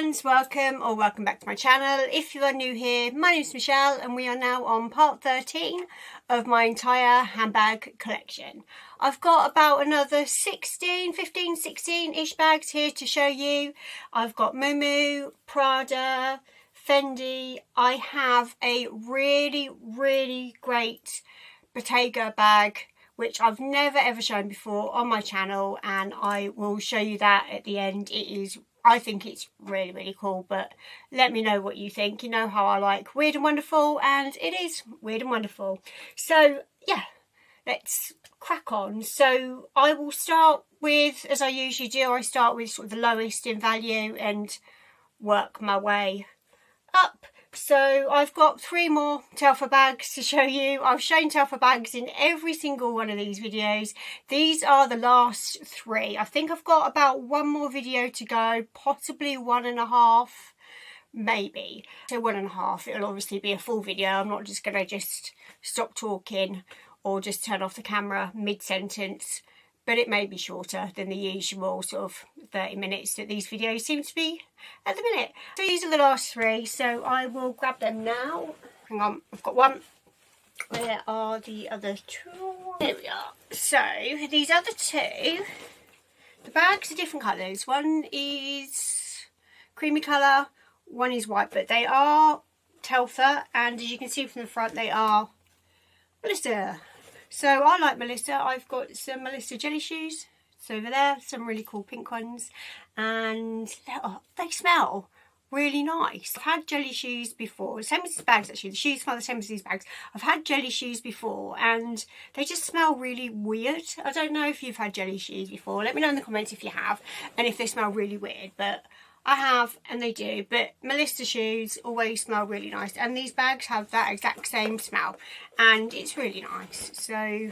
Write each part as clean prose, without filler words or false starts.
friends, welcome back to my channel. If you are new here, my name is Michelle and we are now on part 13 of my entire handbag collection. I've got about another 15, 16-ish bags here to show you. I've got Mumu, Prada, Fendi. I have a really great Bottega bag which I've never ever shown before on my channel, and I will show you that at the end. I think it's really cool, but let me know what you think. You know how I like weird and wonderful, and it is weird and wonderful. So yeah, let's crack on. So I will start with, as I usually do, I start with sort of the lowest in value and work my way up. So I've got 3 more Telfar bags to show you. I've shown Telfar bags in every single one of these videos. These are the last 3. I think I've got about 1 more video to go, possibly 1.5, maybe. So 1.5, it'll obviously be a full video. I'm not just going to stop talking or just turn off the camera mid-sentence. But it may be shorter than the usual sort of 30 minutes that these videos seem to be at the minute. So these are the last 3, so I will grab them now. Hang on, I've got 1. Where are the other 2? There we are. So these other 2, the bags are different colours. One is creamy colour, one is white, but they are Telfar, and as you can see from the front they are Melissa. So I like Melissa. I've got some Melissa jelly shoes. It's over there, some really cool pink ones, and they smell really nice. I've had jelly shoes before, same as these bags actually. The shoes smell the same as these bags. I've had jelly shoes before and they just smell really weird. I don't know if you've had jelly shoes before. Let me know in the comments if you have and if they smell really weird, but I have, and they do. But Melissa shoes always smell really nice, and these bags have that exact same smell, and it's really nice. So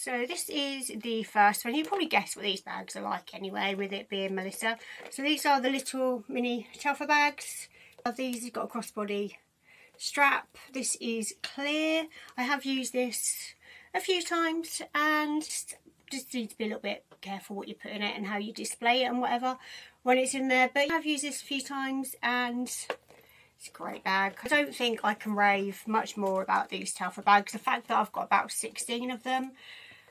this is the first one. You probably guess what these bags are like anyway, with it being Melissa. So these are the little mini Telfar bags. These have got a crossbody strap. This is clear. I have used this a few times, and just need to be a little bit careful what you put in it and how you display it and whatever when it's in there. But I've used this a few times and it's a great bag. I don't think I can rave much more about these Telfar bags. The fact that I've got about 16 of them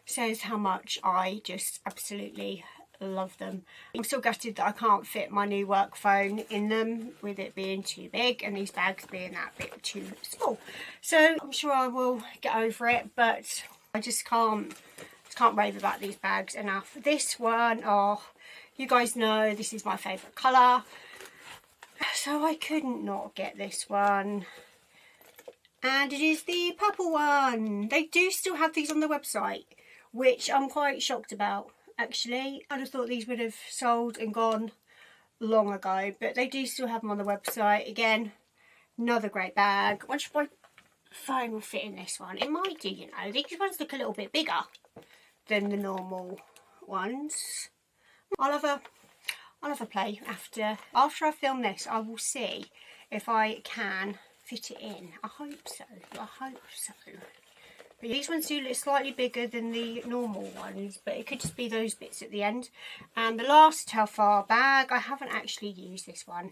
says how much I just absolutely love them. I'm still gutted that I can't fit my new work phone in them, with it being too big and these bags being that bit too small. So I'm sure I will get over it, but I just can't rave about these bags enough. This one, oh, you guys know this is my favourite colour, so I couldn't not get this one, and it is the purple one. They do still have these on the website, which I'm quite shocked about actually. I'd have thought these would have sold and gone long ago, but they do still have them on the website. Again, another great bag. I wonder if my phone will fit in this one. It might do, you know. These ones look a little bit bigger than the normal ones. I'll have a play after I film this. I will see if I can fit it in. I hope so. But these ones do look slightly bigger than the normal ones, but it could just be those bits at the end. And the last Telfar bag, I haven't actually used this one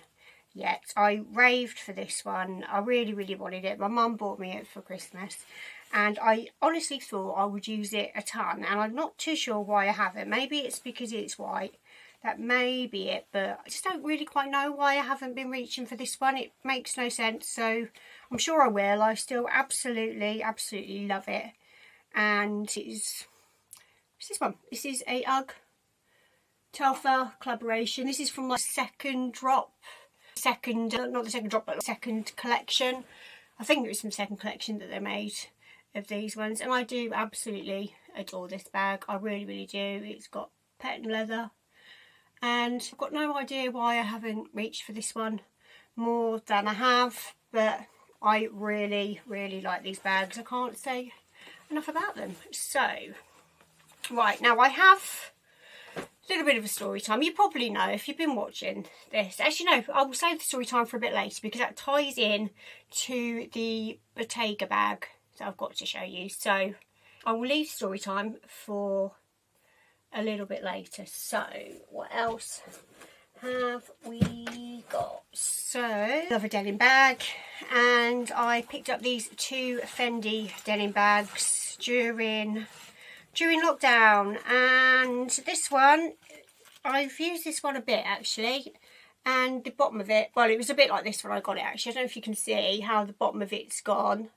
yet. I raved for this one. I really wanted it. My mum bought me it for Christmas, and I honestly thought I would use it a ton, and I'm not too sure why I haven't. Maybe it's because it's white. That may be it, but I just don't really quite know why I haven't been reaching for this one. It makes no sense, so I'm sure I will. I still absolutely love it. And it's this one. This is a UGG Telfar collaboration. This is from my second collection. I think it was from second collection that they made of these ones, and I do absolutely adore this bag. I really do. It's got patent leather, and I've got no idea why I haven't reached for this one more than I have, but I really like these bags. I can't say enough about them. So right, now I have a little bit of a story time. You probably know if you've been watching this. Actually no, I will save the story time for a bit later, because that ties in to the Bottega bag that I've got to show you. So I will leave story time for a little bit later. So what else have we got? So, I love a denim bag, and I picked up these 2 Fendi denim bags during lockdown, and this one, I've used this one a bit actually, and the bottom of it, well, it was a bit like this when I got it actually. I don't know if you can see how the bottom of it's gone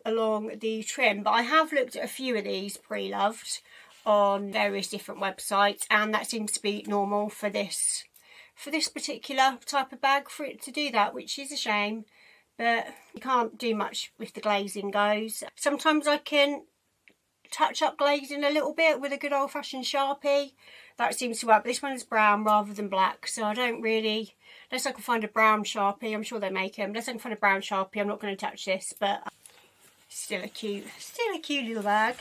along the trim, but I have looked at a few of these pre-loved on various different websites, and that seems to be normal for this particular type of bag, for it to do that, which is a shame, but you can't do much with the glazing goes. Sometimes I can touch up glazing a little bit with a good old-fashioned Sharpie. That seems to work, but this one's brown rather than black, so I don't really, unless I can find a brown Sharpie, I'm sure they make them, unless I can find a brown Sharpie, I'm not going to touch this, but still a cute little bag.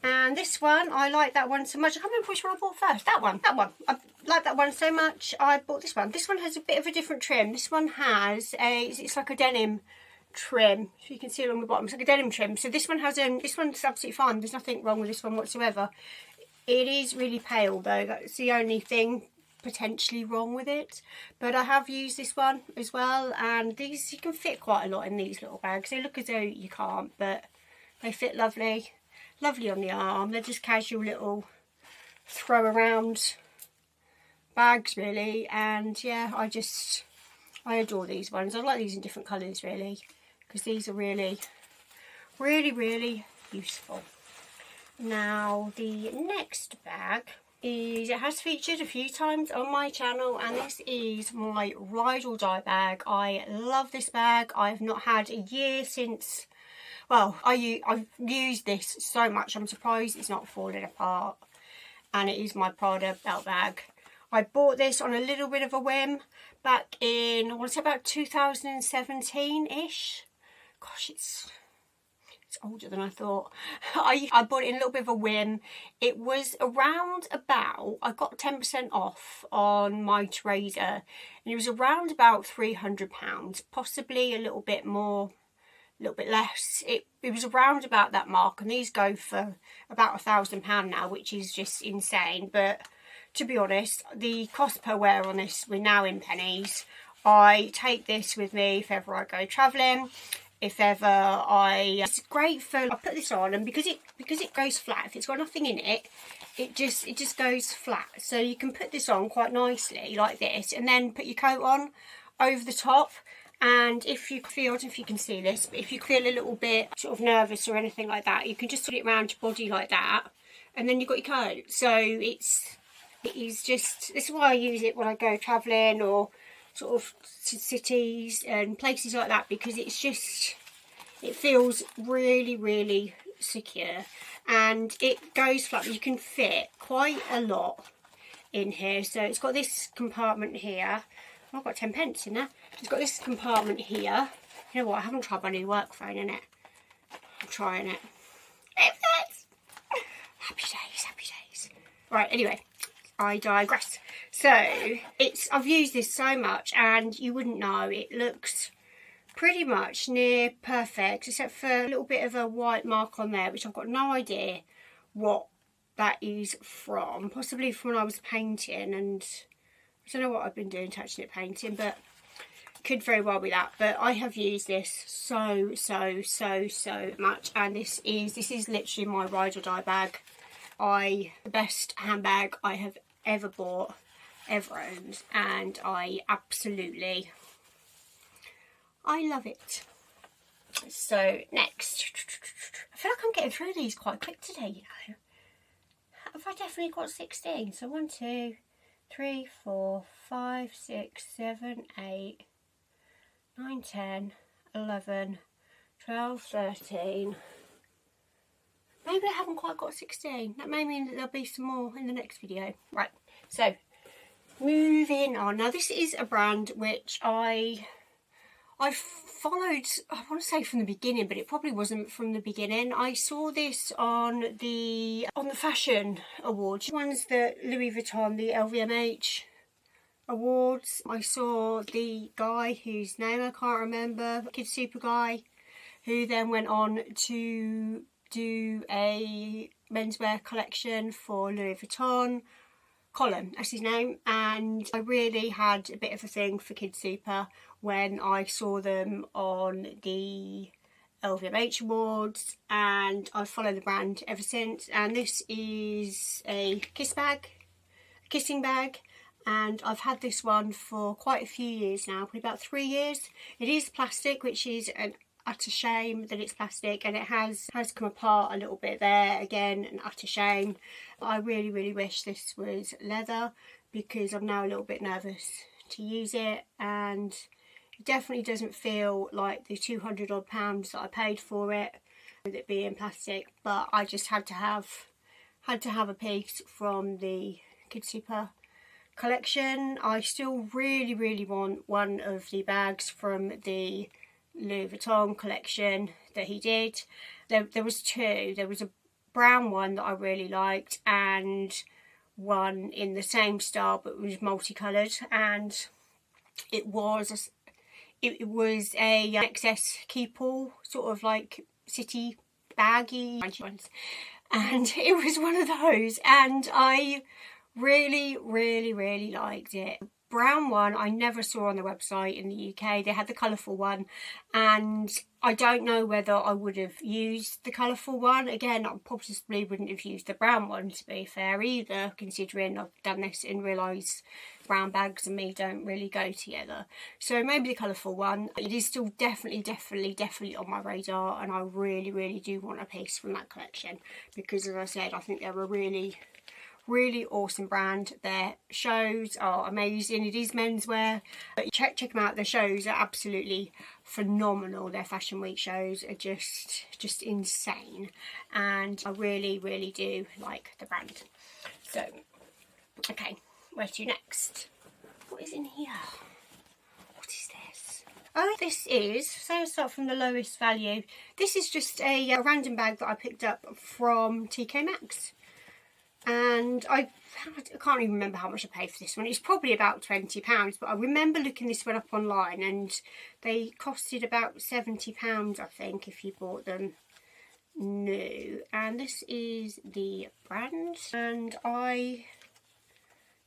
And this one, I like that one so much. I can't remember which one I bought first. That one. I like that one so much, I bought this one. This one has a bit of a different trim. This one has it's like a denim trim. If you can see along the bottom, it's like a denim trim. So this one has this one's absolutely fine. There's nothing wrong with this one whatsoever. It is really pale though. That's the only thing potentially wrong with it. But I have used this one as well, and these, you can fit quite a lot in these little bags. They look as though you can't, but they fit lovely. Lovely on the arm. They're just casual little throw around bags really, and yeah, I adore these ones. I like these in different colours really, because these are really useful. Now the next bag is, it has featured a few times on my channel, and this is my ride or die bag. I love this bag. I've not had a year since, well, I've used this so much, I'm surprised it's not falling apart, and it is my Prada belt bag. I bought this on a little bit of a whim back in, I want to say about 2017-ish. Gosh, it's older than I thought. I bought it in a little bit of a whim. It was around about, I got 10% off on my Trader, and it was around about £300, possibly a little bit more, a little bit less. It was around about that mark, and these go for about £1,000 now, which is just insane. But to be honest, the cost per wear on this, we're now in pennies. I take this with me if ever I go travelling. If ever it's great for, I put this on, and because it goes flat, if it's got nothing in it, it just goes flat. So you can put this on quite nicely like this, and then put your coat on over the top. And if you feel, I don't know if you can see this, but if you feel a little bit sort of nervous or anything like that, you can just put it around your body like that, and then you've got your coat. So it is just, this is why I use it when I go travelling or sort of cities and places like that, because it's just, it feels really secure, and it goes flat. You can fit quite a lot in here. So it's got this compartment here. I've got 10 pence in there. It's got this compartment here. You know what, I haven't tried my new work phone in it. I'm trying it. It fits! Happy days. Right, anyway, I digress. So I've used this so much, and you wouldn't know, it looks pretty much near perfect, except for a little bit of a white mark on there, which I've got no idea what that is from. Possibly from when I was painting, and I don't know what I've been doing touching it painting, but could very well be that. But I have used this so much, and this is literally my ride or die bag. The best handbag I have ever bought, ever owned, and I love it. So next, I feel like I'm getting through these quite quick today, you know. Have I definitely got 16? So 1, 2, 3, 4, 5, 6, 7, 8, 9, 10, 11, 12, 13. Maybe I haven't quite got 16. That may mean that there'll be some more in the next video. Right, so moving on. Now this is a brand which I followed, I want to say from the beginning, but it probably wasn't from the beginning. I saw this on the Fashion Awards, ones that Louis Vuitton, the LVMH Awards. I saw the guy whose name I can't remember, KidSuper guy, who then went on to do a menswear collection for Louis Vuitton. Colin, that's his name, and I really had a bit of a thing for KidSuper when I saw them on the LVMH Awards, and I've followed the brand ever since. And this is a kissing bag, and I've had this one for quite a few years now, probably about 3 years. It is plastic, which is an utter shame that it's plastic, and it has come apart a little bit there, again an utter shame. I really wish this was leather, because I'm now a little bit nervous to use it, and it definitely doesn't feel like the 200 odd pounds that I paid for it with it being plastic. But I just had to have a piece from the KidSuper collection. I still really want one of the bags from the Louis Vuitton collection that he did. There was two. There was a brown one that I really liked, and one in the same style but was multicoloured, and it was a excess keep-all sort of like city baggy ones, and it was one of those, and I really liked it. Brown one I never saw on the website in the UK. They had the colourful one, and I don't know whether I would have used the colourful one. Again, I possibly wouldn't have used the brown one, to be fair, either, considering I've done this and realised brown bags and me don't really go together. So maybe the colourful one. It is still definitely on my radar, and I really do want a piece from that collection, because as I said, I think they're a really awesome brand. Their shows are amazing. It is menswear, but check them out. Their shows are absolutely phenomenal. Their fashion week shows are just insane, and I really do like the brand. So okay, where to next? What is in here? What is this? Oh, this is, so I'll start from the lowest value. This is just a random bag that I picked up from TK Maxx. And I can't even remember how much I paid for this one. It's probably about £20, but I remember looking this one up online, and they costed about £70, I think, if you bought them new. And this is the brand, and it was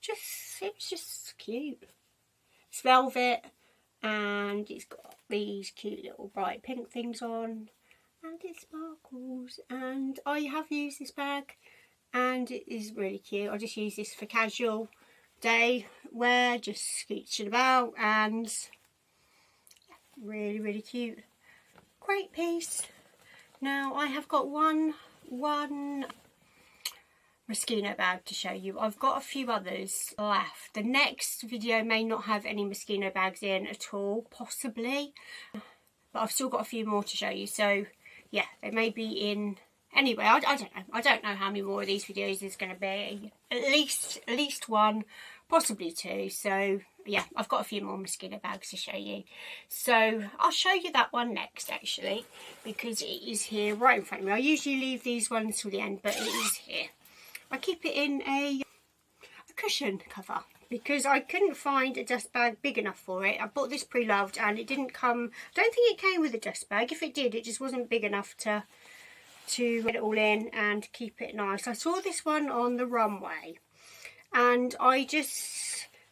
just cute. It's velvet, and it's got these cute little bright pink things on, and it sparkles. And I have used this bag, and it is really cute. I just use this for casual day wear, just scooching about, and really cute. Great piece. Now I have got one Moschino bag to show you. I've got a few others left. The next video may not have any Moschino bags in at all, possibly, but I've still got a few more to show you. So yeah, they may be in. Anyway, I don't know. I don't know how many more of these videos there's going to be. At least one, possibly two. So yeah, I've got a few more Moschino bags to show you. So I'll show you that one next, actually, because it is here right in front of me. I usually leave these ones till the end, but it is here. I keep it in a cushion cover, because I couldn't find a dust bag big enough for it. I bought this pre-loved, and it didn't come. I don't think it came with a dust bag. If it did, it just wasn't big enough to get it all in and keep it nice. I saw this one on the runway, and I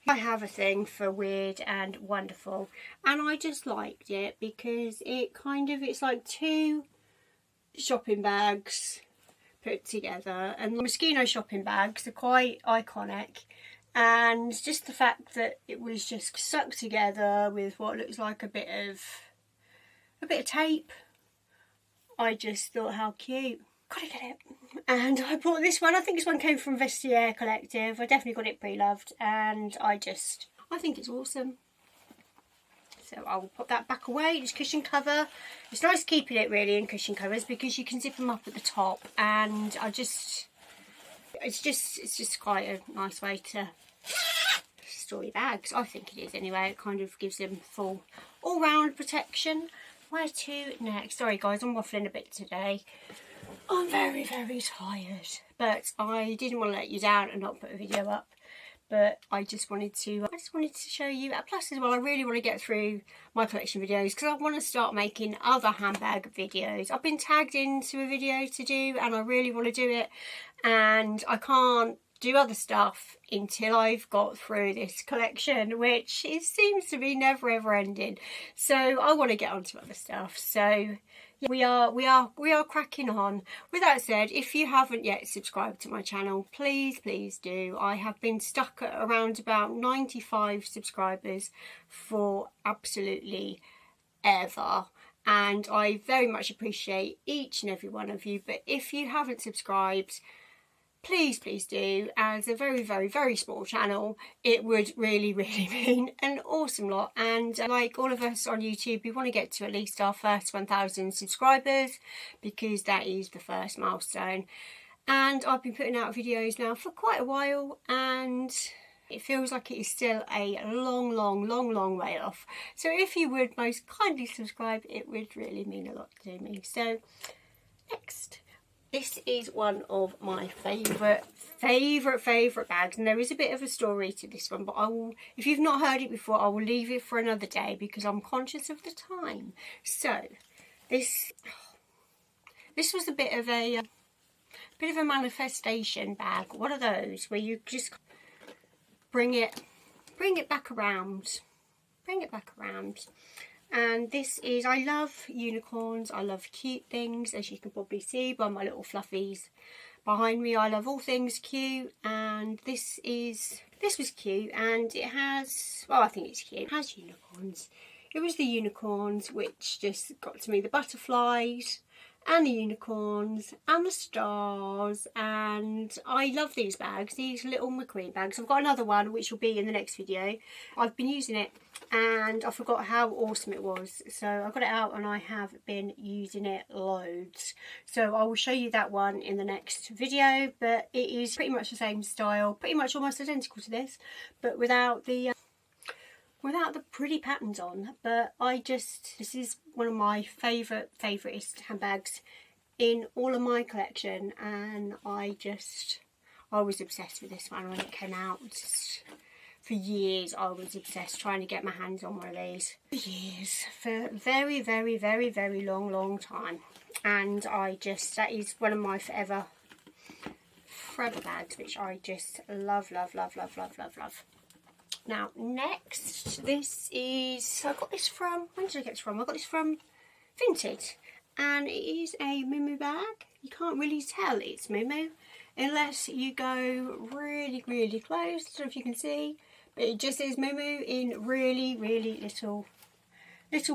have a thing for weird and wonderful, and I just liked it because it's like two shopping bags put together, and the Moschino shopping bags are quite iconic, and just the fact that it was just stuck together with what looks like a bit of tape, I just thought, how cute. Gotta get it. And I bought this one. I think this one came from Vestiaire Collective. I definitely got it pre-loved, and I think it's awesome. So I'll pop that back away. It's cushion cover. It's nice keeping it really in cushion covers, because you can zip them up at the top, and it's just quite a nice way to store your bags. I think it is anyway. It kind of gives them full all-round protection. Where to next? Sorry guys, I'm waffling a bit today. I'm very tired, but I didn't want to let you down and not put a video up. But I just wanted to show you. Plus as well, I really want to get through my collection videos, because I want to start making other handbag videos. I've been tagged into a video to do, and I really want to do it, and I can't do other stuff until I've got through this collection, which it seems to be never ever ending. So I want to get onto other stuff. So we are cracking on. With that said, if you haven't yet subscribed to my channel, please do. I have been stuck at around about 95 subscribers for absolutely ever, and I very much appreciate each and every one of you. But if you haven't subscribed, please do. As a very small channel, it would really mean an awesome lot. And like all of us on YouTube, we want to get to at least our first 1,000 subscribers, because that is the first milestone. And I've been putting out videos now for quite a while, and it feels like it is still a long way off. So if you would most kindly subscribe, it would really mean a lot to me. So next, this is one of my favourite bags, and there is a bit of a story to this one, but I will, if you've not heard it before, I will leave it for another day because I'm conscious of the time. So this was a bit of a manifestation bag, one of those where you just bring it back around. And this is, I love unicorns, I love cute things, as you can probably see by my little fluffies behind me. I love all things cute, and this was cute, and it has, well, I think it's cute, it has unicorns. It was the unicorns which just got to me, the butterflies and the unicorns and the stars, and I love these bags, these little McQueen bags. I've got another one which will be in the next video. I've been using it and I forgot how awesome it was, so I got it out and I have been using it loads. So I will show you that one in the next video, but it is pretty much the same style, pretty much almost identical to this, but without the pretty patterns on. But this is one of my favouriteest handbags in all of my collection, and I was obsessed with this one when it came out. For years I was obsessed trying to get my hands on one of these. For years, for very long time. And that is one of my forever bags, which I just love. Now next, this is, I got this from, when did I get this from? I got this from Vinted, and it is a Mumu bag. You can't really tell it's Mumu unless you go really close. I don't know if you can see, but it just says Mumu in really little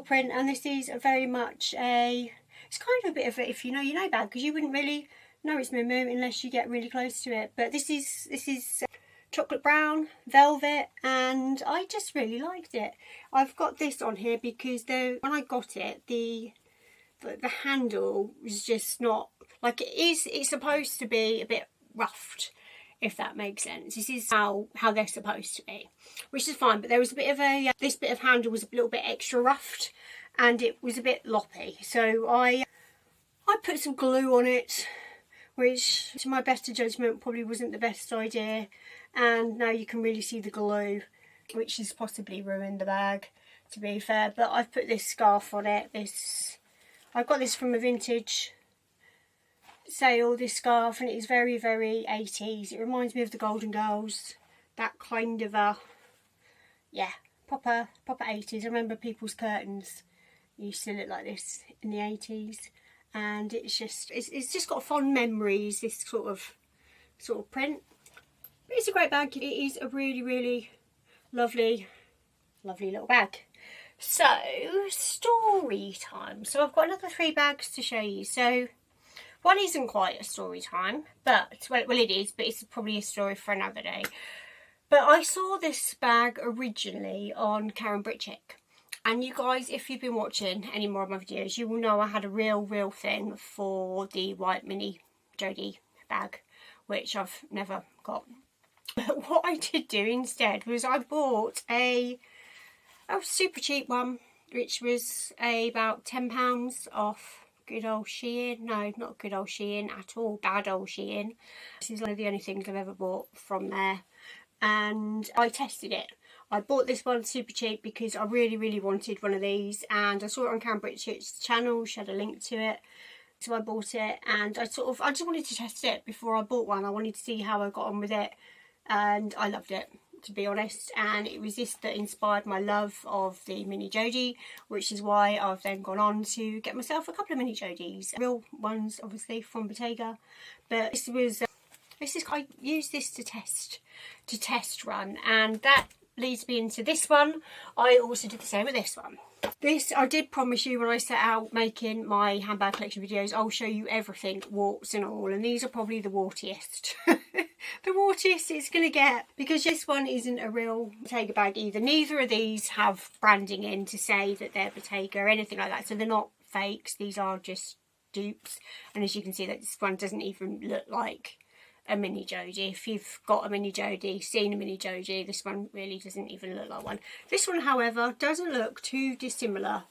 print. And this is very much it's kind of a bit of a if you know bag, because you wouldn't really know it's Mumu unless you get really close to it. But this is chocolate brown velvet, and I just really liked it. I've got this on here because when I got it, the handle was just not like it is. It's supposed to be a bit roughed, if that makes sense. This is how they're supposed to be, which is fine. But there was a bit of this bit of handle was a little bit extra roughed, and it was a bit loppy. So I put some glue on it, which to my better judgment probably wasn't the best idea. And now you can really see the glue, which has possibly ruined the bag, to be fair. But I've put this scarf on it. I got this from a vintage sale, this scarf, and it is very 80s. It reminds me of the Golden Girls, that kind of proper 80s. I remember people's curtains used to look like this in the 80s, and it's just got fond memories, this sort of print. But it's a great bag. It is a really lovely little bag. So, story time. So I've got another 3 bags to show you. So one isn't quite a story time, but well it is, but it's probably a story for another day. But I saw this bag originally on Karen Britchick, and you guys, if you've been watching any more of my videos, you will know I had a real thing for the white mini Jodie bag, which I've never got. But what I did do instead was I bought a super cheap one, which was about £10 off good old Shein. No, not good old Shein at all, bad old Shein. This is one of the only things I've ever bought from there, and I tested it. I bought this one super cheap because I really wanted one of these, and I saw it on Karen Britchick's channel. She had a link to it, So I bought it, and I just wanted to test it before I bought one. I wanted to see how I got on with it, and I loved it, to be honest. And it was this that inspired my love of the mini Jodie, which is why I've then gone on to get myself a couple of mini Jodies, real ones obviously from Bottega, but I used this to test run, and that leads me into this one. I also did the same with this one. This, I did promise you when I set out making my handbag collection videos, I'll show you everything, warts and all, and these are probably the wartiest. The wartiest it's going to get, because this one isn't a real Bottega bag either. Neither of these have branding in to say that they're Bottega or anything like that, so they're not fakes, these are just dupes. And as you can see, that this one doesn't even look like a mini Jodie. If you've got a mini Jodie, seen a mini Jodie, this one really doesn't even look like one. This one, however, doesn't look too dissimilar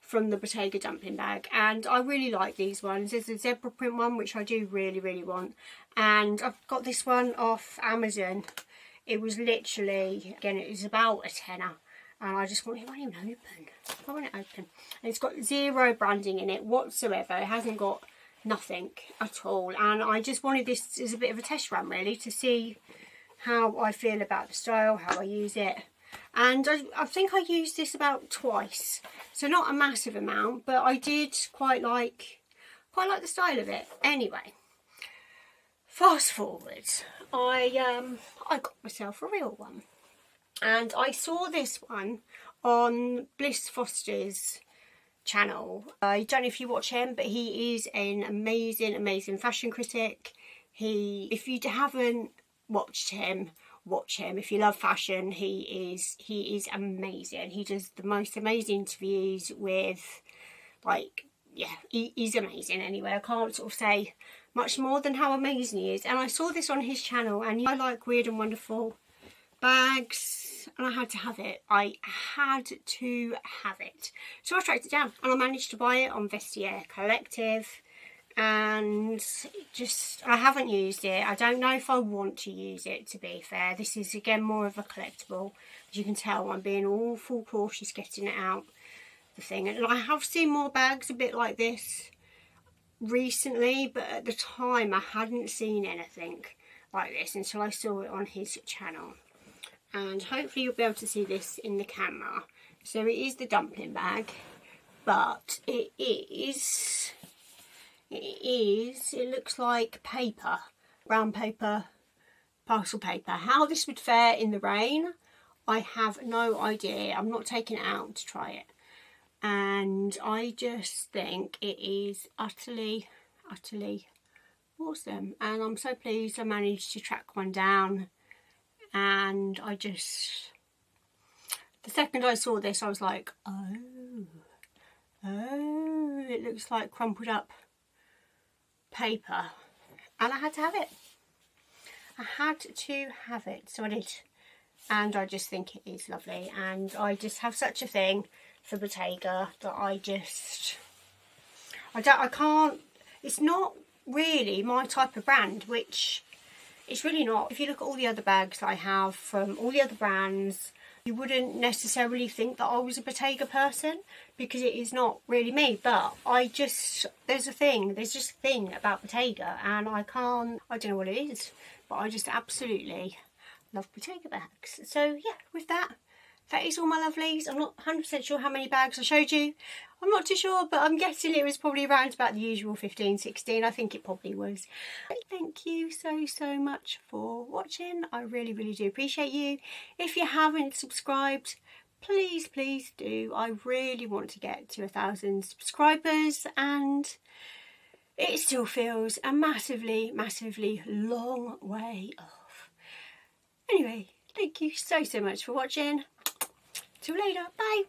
from the Bottega dumpling bag, and I really like these ones. There's a zebra print one which I do really want, and I've got this one off Amazon. It was literally, again, it was about a tenner, and I just want it, won't even open. I want it open. And it's got zero branding in it whatsoever. It hasn't got nothing at all, and I just wanted this as a bit of a test run really, to see how I feel about the style, how I use it. And I think I used this about twice, so not a massive amount, but I did quite like the style of it. Anyway, fast forward, I got myself a real one, and I saw this one on Bliss Foster's channel. I don't know if you watch him, but he is an amazing fashion critic. If you haven't watched him, watch him. If you love fashion, he is amazing. He does the most amazing interviews with, like, yeah, he's amazing. Anyway, I can't sort of say much more than how amazing he is. And I saw this on his channel, and I like weird and wonderful bags, and I had to have it. I had to have it. So I tracked it down, and I managed to buy it on Vestiaire Collective, and just, I haven't used it. I don't know if I want to use it, to be fair. This is again more of a collectible. As you can tell, I'm being awful cautious getting it out the thing. And I have seen more bags a bit like this recently, but at the time I hadn't seen anything like this until I saw it on his channel. And hopefully you'll be able to see this in the camera. So it is the dumpling bag, but it looks like paper, brown paper, parcel paper. How this would fare in the rain, I have no idea. I'm not taking it out to try it. And I just think it is utterly awesome. And I'm so pleased I managed to track one down. And the second I saw this, I was like, oh, it looks like crumpled up paper. And I had to have it. I had to have it, so I did. And I just think it is lovely. And I just have such a thing for Bottega that I can't, it's not really my type of brand, which it's really not. If you look at all the other bags that I have from all the other brands, you wouldn't necessarily think that I was a Bottega person, because it is not really me. But there's just a thing about Bottega, and I don't know what it is, but I just absolutely love Bottega bags. So yeah, with that is all my lovelies. I'm not 100% sure how many bags I showed you. I'm not too sure, but I'm guessing it was probably around about the usual 15, 16. I think it probably was. Thank you so much for watching. I really do appreciate you. If you haven't subscribed, please do. I really want to get to 1,000 subscribers, and it still feels a massively long way off. Anyway, thank you so much for watching. Till later, bye.